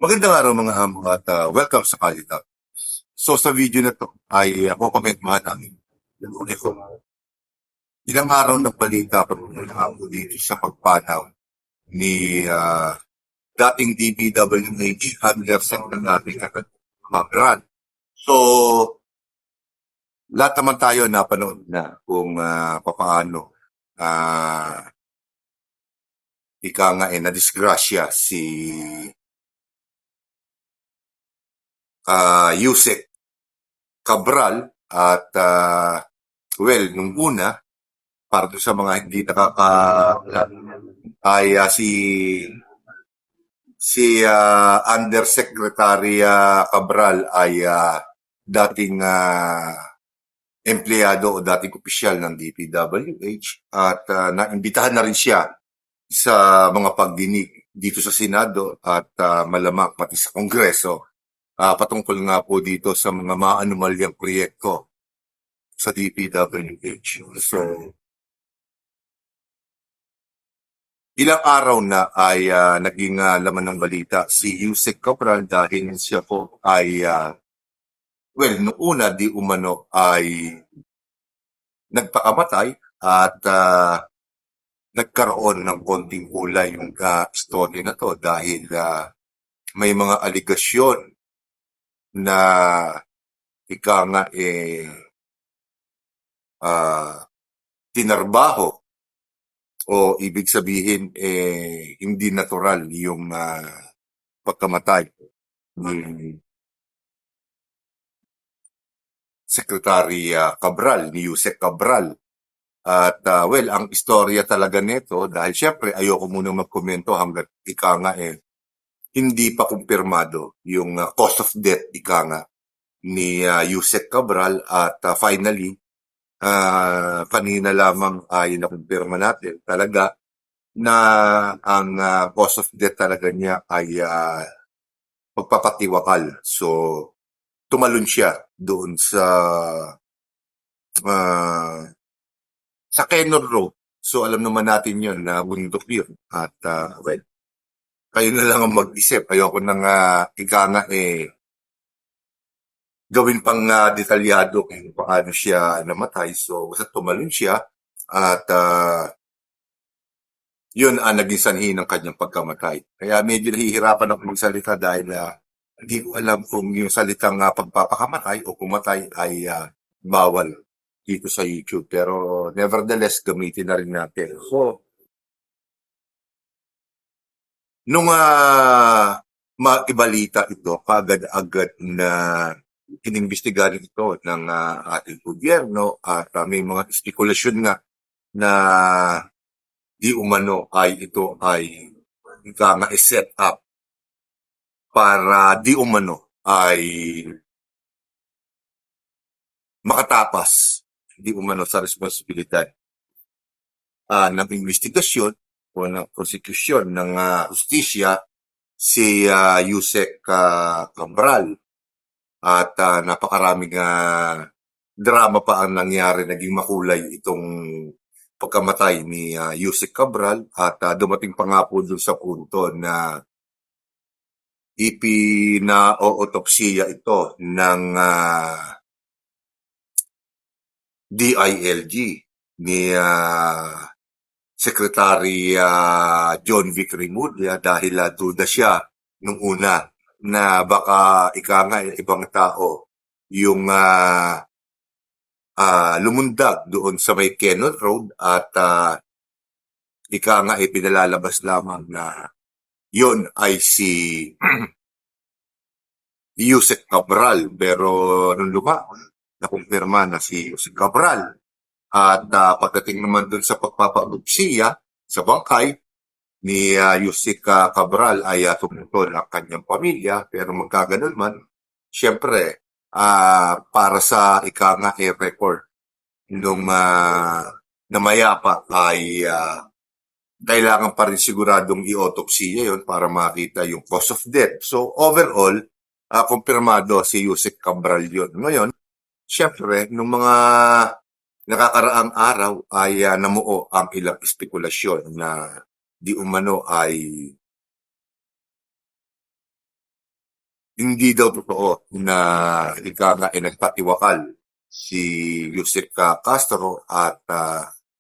Magandang araw mga amo at welcome sa Kalita. So sa video na to ay kukomentahan namin yung ilang araw ng balita patungkol dito sa pagpanaw ni dating DPWH Undersecretary Magran. So lahat naman tayo napanood na kung paano ika nga na-disgrasya si Yusek Cabral at nung una, para doon sa mga hindi ay si Undersecretary Cabral ay dating empleyado o dating opisyal ng DPWH at naimbitahan na rin siya sa mga pagdinig dito sa Senado at malamang pati sa Kongreso patungkol nga po dito sa mga maanumalyang proyekto sa DPWH. So, ilang araw na ay naging laman ng balita si Yusek Cabral dahil siya po ay, noong una di umano ay nagpakamatay at nagkaroon ng konting kulay yung story na to dahil may mga aligasyon na ika nga tinarbaho o ibig sabihin hindi natural yung pagkamatay ni Secretary Cabral, ni Yusek Cabral. At ang istorya talaga nito dahil syempre ayoko munang magkomento hanggat ika nga hindi pa kumpirmado yung cause of death ika nga ni Yusek Cabral at finally kanina lamang ay nakumpirma natin talaga na ang cause of death talaga niya ay pagpapatiwakal. So tumalon siya doon sa Kenor Road. So alam naman natin yun na bundok yun. At kayo na lang ang mag-isip. Ayoko nang ika nga gawin pang detalyado kung paano siya namatay. So basta tumalon siya at yun ang naging sanhi ng kanyang pagkamatay. Kaya medyo nahihirapan ako magsalita dahil hindi ko alam kung yung salitang pagpapakamatay o kumatay ay bawal dito sa YouTube. Pero nevertheless, gamitin na rin natin. So, nung maibalita ito, kagad-agad na inimbestigahan ito ng ating gobyerno at may mga spekulasyon nga na di umano ay ito ay set up para di umano ay makatapas di umano sa responsibilidad ng investigasyon o ng prosecution ng justisya si Yusek Cabral at napakaraming drama pa ang nangyari, naging makulay itong pagkamatay ni Yusek Cabral at dumating pa nga po dun sa punto na ipina-autopsiya ito ng DILG ni Secretary John Vic Remulla dahil duda siya nung una na baka ika nga ibang tao yung lumundag doon sa may Kenor Road at ika nga pinalalabas lamang na yon ay si Yusek Cabral. Pero nung nakumpirma na si Yusek Cabral at pagdating naman dun sa pagpapautopsiya sa bangkay ni Yusek Cabral ay tumutol ang kanyang pamilya. Pero magkaganon man, syempre, para sa ika nga record nung namayapa ay kailangan pa rin siguradong i-autopsy yun para makita yung cause of death. So overall, kumpirmado si Yusek Cabral yun. Ngayon, syempre, nung mga nakakaraang araw ay namuo ang ilang spekulasyon na di umano ay hindi daw totoo na ika nga ay nagpatiwakal si Yusek Castro at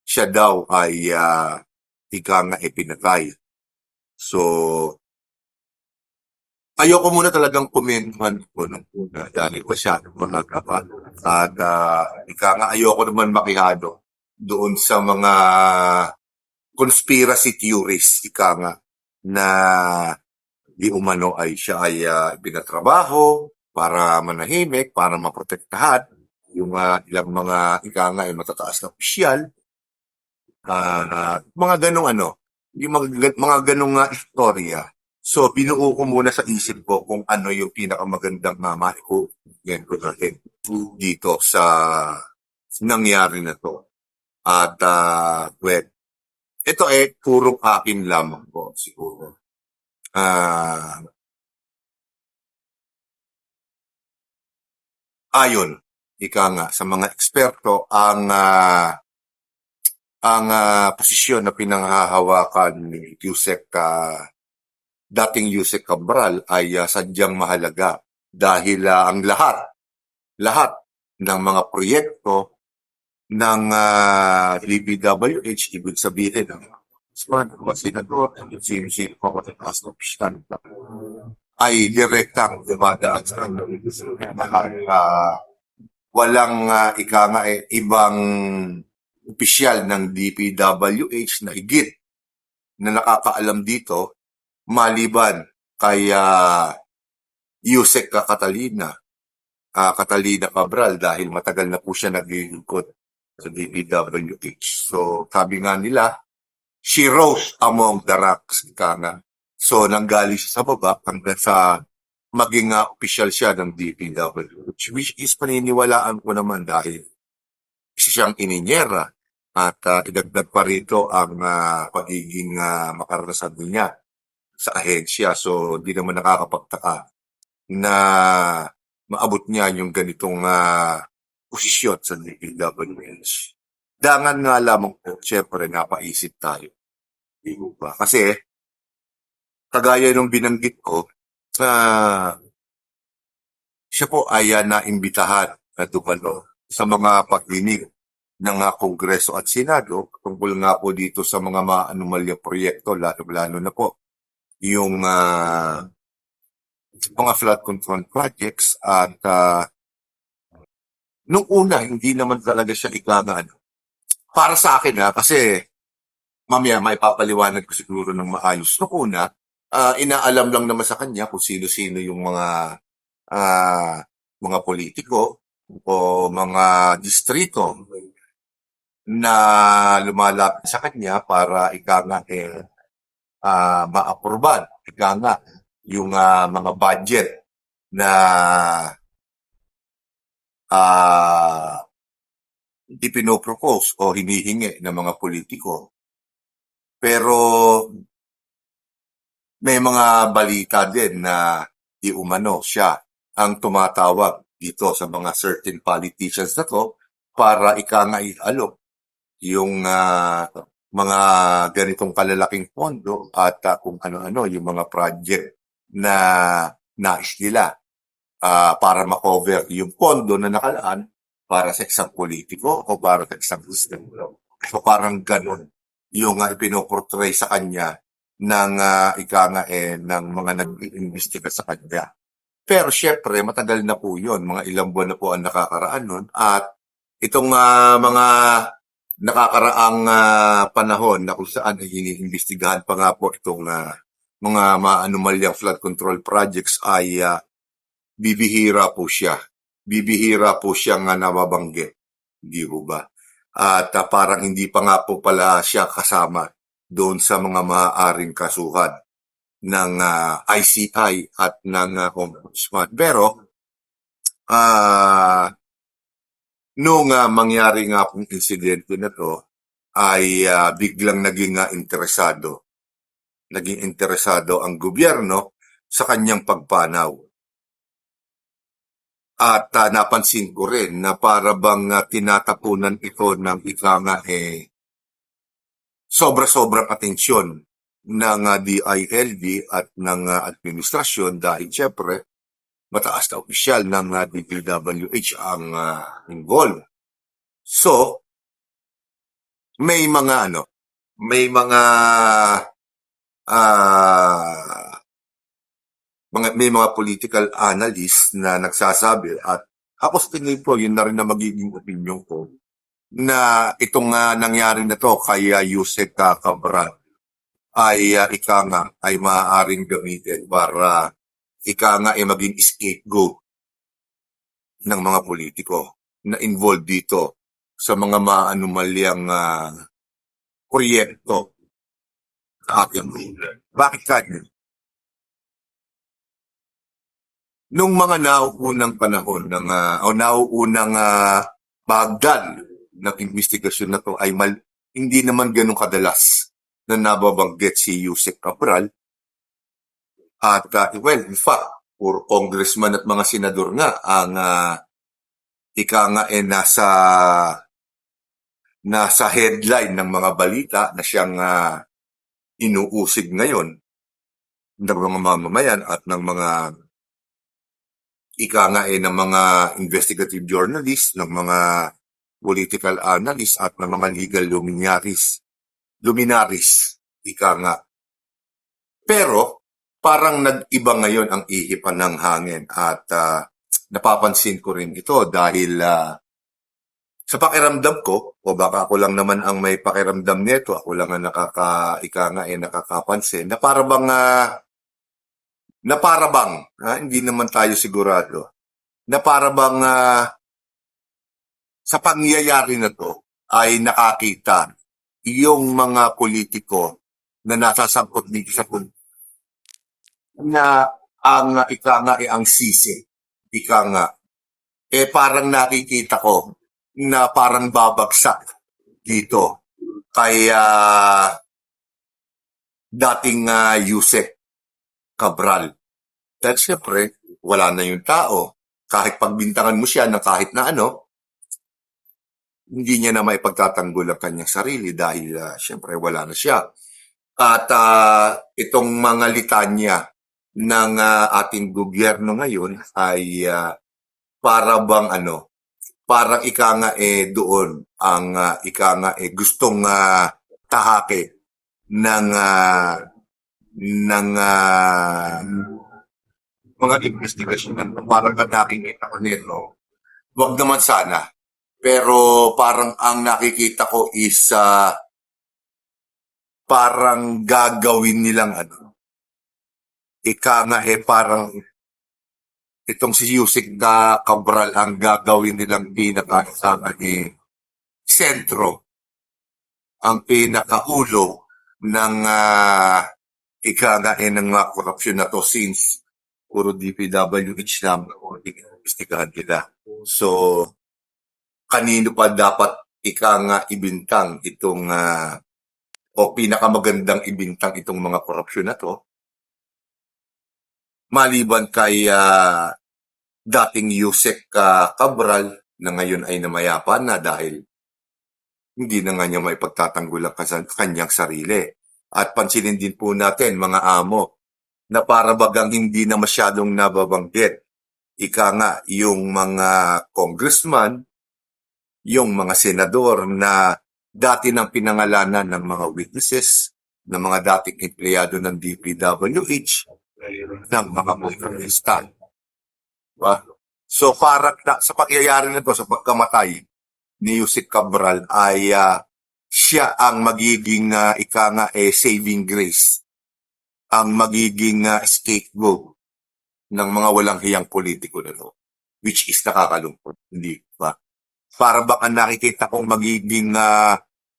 siya daw ay ika nga ay pinatay. So, ayoko muna talagang komentuhan ko ng una dahil masyadong makakapa. At ika nga ayoko naman makihado doon sa mga conspiracy theories, ika nga, na di umano ay siya ay pinatrabaho para manahimik, para maprotektahan yung ilang mga ika nga ay matataas na opisyal, mga ganong yung mga ganong istorya. So, binuo ko muna sa isip ko kung ano yung pinakamagandang maikukwento natin dito sa nangyari na to. At, well, ito purong akin lamang po siguro. Ayon, ika nga, sa mga eksperto, ang posisyon na pinanghahawakan ni dating Yusek Cabral ay sadyang mahalaga dahil ang lahat ng mga proyekto ng DPWH, ibig sabihin ng senador, ay direktang dumadaan sa walang ika nga ibang opisyal ng DPWH na higit na nakakaalam dito maliban kay Yusek Catalina Cabral dahil matagal na po siya nag-iikot sa DPWH. So, sabi nga nila, she rose among the ranks, ika nga. So, nanggaling siya sa baba hanggang sa maging opisyal siya ng DPWH, which is paniniwalaan ko naman dahil isa siyang ininyera at idagdag pa rito ang pagiging makaranasan niya sa ahensya. So, di naman nakakapagtaka na maabot niya yung ganitong posisyon sa DPWH. Dangan nga lamang po, syempre, napaisip tayo. Di ba? Kasi, kagaya nung binanggit ko, siya po ay naimbitahan na dumalo sa mga pagdinig ng Kongreso at Senado tungkol nga po dito sa mga maanumalya proyekto, lalo na po yung mga flood control projects at nung una, hindi naman talaga siya ikagaan. Para sa akin kasi mamaya maipapaliwanag ko siguro ng maayos. Nung una, inaalam lang naman sa kanya kung sino-sino yung mga politiko o mga distrito na lumalapit sa kanya para ika nga ma-aproban. Ika nga yung mga budget na ipinopropose o hinihingi ng mga politiko. Pero may mga balita din na di umano siya ang tumatawag dito sa mga certain politicians na to para ika nga ialok yung mga ganitong kalalaking pondo at kung ano-ano yung mga project na nais nila para makover yung pondo na nakalaan para sa isang politiko o para sa isang system. So parang ganun yung ipinoportray sa kanya ng ika nga ng mga nag-iimbestiga sa kanya. Pero syempre, matagal na po yun. Mga ilang buwan na po ang nakakaraan nun. At itong mga nakakaraang panahon na kung saan ay iniimbestigahan pa nga po itong mga maanumalyang flood control projects ay bibihira po siya. Bibihira po siyang nababanggit. Hindi po ba? At parang hindi pa nga po pala siya kasama doon sa mga maaaring kasuhan ng ICI at ng Ombudsman. Pero, nung mangyari nga pong insidente na to, ay biglang naging interesado. Naging interesado ang gobyerno sa kanyang pagpanaw. At napansin ko rin na para bang tinatapunan ito ng ika nga sobra-sobrang atensyon ng DILG at ng administrasyon dahil syempre mataas na opisyal ng DPWH ang involved. So, may mga may ah, may mga political analysts na nagsasabi at ako sa tingin ko yun na rin na magiging opinion ko na itong nangyari na to kay Yusek Cabral ay ika nga ay maaaring gamitin para ika nga ay maging scapegoat ng mga politiko na involved dito sa mga maanumalyang proyekto sa ating lugar. Bakit kanya? Nung mga nauunang panahon ng o nauunang bagdan ng investigasyon na to ay hindi naman ganun kadalas na nababanggit si Yusek Cabral at well, in fact, puro congressman at mga senador nga ang ika nga nasa headline ng mga balita na siyang inuusig ngayon ng mga mamamayan at ng mga ika nga ng mga investigative journalists, ng mga political analysts at ng mga legal luminaries, ika nga. Pero parang nag-iba ngayon ang ihipan ng hangin at napapansin ko rin ito dahil sa pakiramdam ko, o baka ako lang naman ang may pakiramdam nito, ako lang ang nakakapansin, na para bang, hindi naman tayo sigurado, na para bang sa pangyayari na to ay nakakita yung mga politiko na nasasangkot dito sa na ang ang sisi, parang nakikita ko na parang babagsak dito kay dating Yusek Cabral. Dahil siyempre, wala na yung tao. Kahit pagbintangan mo siya ng kahit na hindi niya na maipagtatanggol ang kanyang sarili dahil siyempre wala na siya. At itong mga litanya ng ating gobyerno ngayon ay para bang parang ika nga doon ang ika nga gustong tahake ng mga investigasyon. Parang nakikita ko nito, wag naman sana. Pero parang ang nakikita ko is parang gagawin nilang ika nga parang itong si Yusek Cabral ang gagawin nilang sentro, ang pinakaulo ng ika nga ng mga korupsyon na to since puro DPWH lang o investigahan nila. So, kanino pa dapat ika nga ibintang itong o pinakamagandang ibintang itong mga korupsyon na to? Maliban kay dating Yusek Cabral na ngayon ay namayapa na dahil hindi na nga niya maipagtatanggol ang kanyang sarili. At pansinin din po natin mga amo na para bagang hindi na masyadong nababanggit. Ika nga yung mga congressman, yung mga senador na dati nang pinangalanan ng mga witnesses, ng mga dating empleyado ng DPWH, ng mga motorista. Diba? So para sa pangyayari na ito, sa pagkamatay ni Yusek Cabral ay siya ang magiging ika nga saving grace, ang magiging scapegoat ng mga walang hiyang politiko na to, which is nakakalungkot, hindi ba? Para baka nakikita kong magiging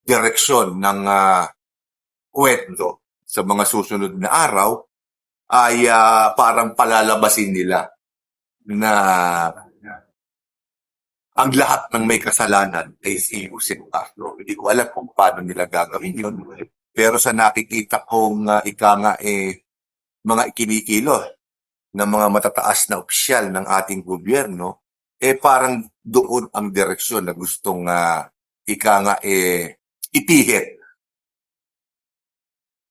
direksyon ng kwento sa mga susunod na araw ay parang palalabasin nila na ang lahat ng may kasalanan ay si Yusek Castro. Hindi ko alam kung paano nila gagawin yun. Pero sa nakikita kong ika nga mga ikinikilo ng mga matataas na opisyal ng ating gobyerno, parang doon ang direksyon na gustong ika nga ipihit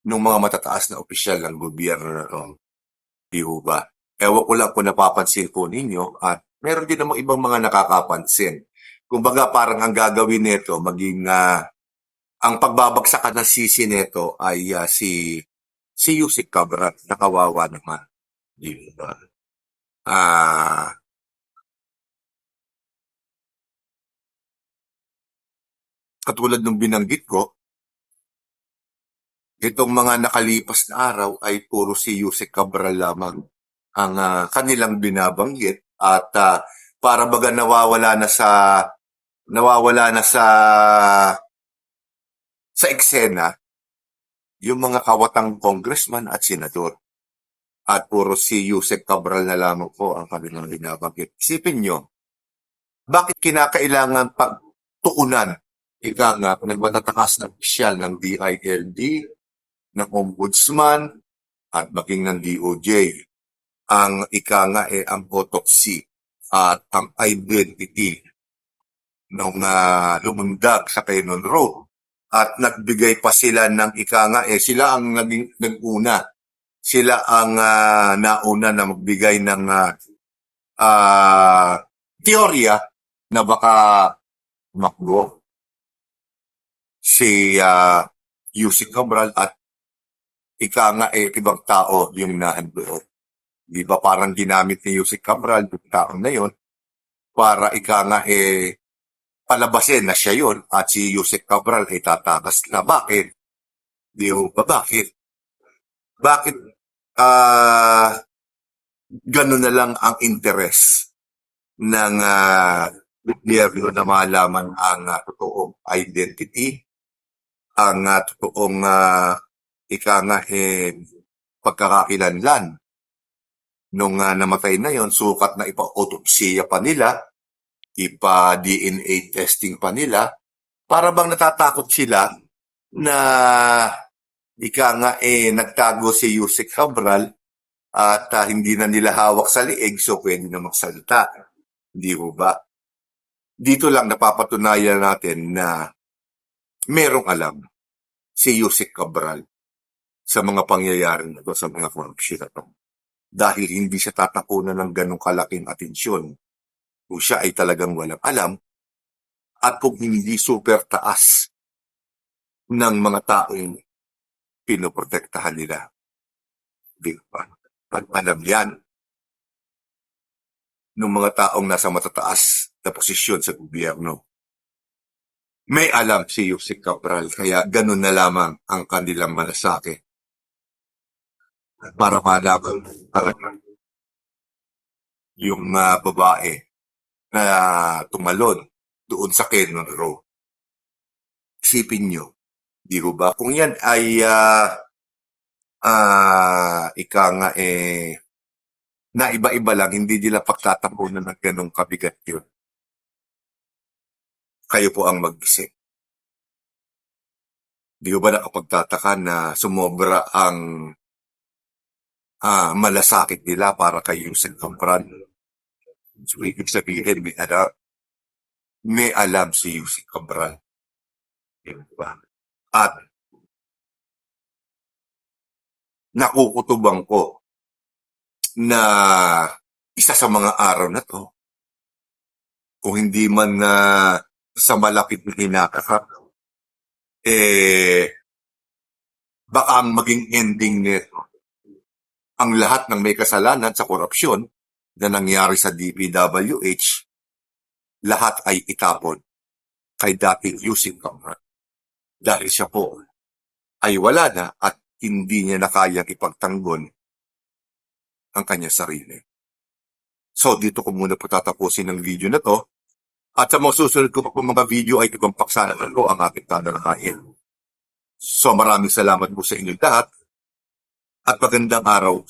ng mga matataas na opisyal ng gobyerno na to. Di ba? Ewan ko lang kung napapansin po ninyo at meron din namang ibang mga nakakapansin. Kumbaga parang ang gagawin nito maging ang pagbabagsakan ng sisi nito ay si Yusek Cabral na kawawa naman. Di ba? Ah, katulad ng binanggit ko, itong mga nakalipas na araw ay puro si Yusek Cabral lamang ang kanilang binabanggit at para baga nawawala na sa eksena yung mga kawatang congressman at senador. At puro si Yusek Cabral na lamang po ang kanilang binabanggit. Isipin nyo, bakit kinakailangan pagtuunan ika nga nagmatatakas na opisyal ng DILG, ng Ombudsman, at maging ng DOJ ang ika nga ang autopsy at ang identity nung lumundag sa Cannon Road at nagbigay pa sila ng ika nga sila ang nag-una, sila ang nauna na magbigay ng teorya na baka maklo si Yusek Cabral at ika nga ibang tao yung naandoon. Di ba parang ginamit ni Yusek Cabral yung tao na yun para ika nga palabasin na siya yun at si Yusek Cabral ay tatakas na. Bakit? Di ba bakit? Bakit ganun na lang ang interes ng gobyerno na malaman ang totoong identity, ang totoong ika nga pagkakakilanlan nung namatay na yon, sukat na ipa-autopsiya pa nila, ipa-DNA testing pa nila, para bang natatakot sila na ika nga nagtago si Yusek Cabral at hindi na nila hawak sa liig, so pwede na magsalita. Hindi ho ba? Dito lang napapatunayan natin na merong alam si Yusek Cabral sa mga pangyayari na to, sa mga korupsyon na to. Dahil hindi siya tatakunan ng ganong kalaking atensyon kung siya ay talagang walang alam at kung hindi super taas ng mga taong pinoprotektahan nila. Di ba? Pag alam yan ng mga taong nasa matataas na posisyon sa gobyerno. May alam si Yusek Cabral, kaya ganun na lamang ang kanilang malasake para malaman yung babae na tumalon doon sa Cannon Road. Isipin nyo, di ba? Kung yan ay ika nga na iba-iba lang, hindi nila pagtatapunan ng ganong kabigat yun. Kayo po ang mag-isip. Di ba nakapagtataka na sumobra ang malasakit nila para kay Yusek Cabral? So, ibig sabihin, may alam si Yusek Cabral. Diba? At nakukutubang ko na isa sa mga araw na to, kung hindi man sa malapit na hinakakap, baka ang maging ending nito, ang lahat ng may kasalanan sa korupsyon na nangyari sa DPWH, lahat ay itapon kay dating Yusek Cabral. Dahil siya po ay wala na at hindi niya na kayang ipagtanggol ang kanya sarili. So, dito ko muna po tatapusin ang video na to. At sa mga susunod ko pa po mga video ay ikumpaksana ko ang aking talakayin. So, maraming salamat po sa inyong lahat at magandang araw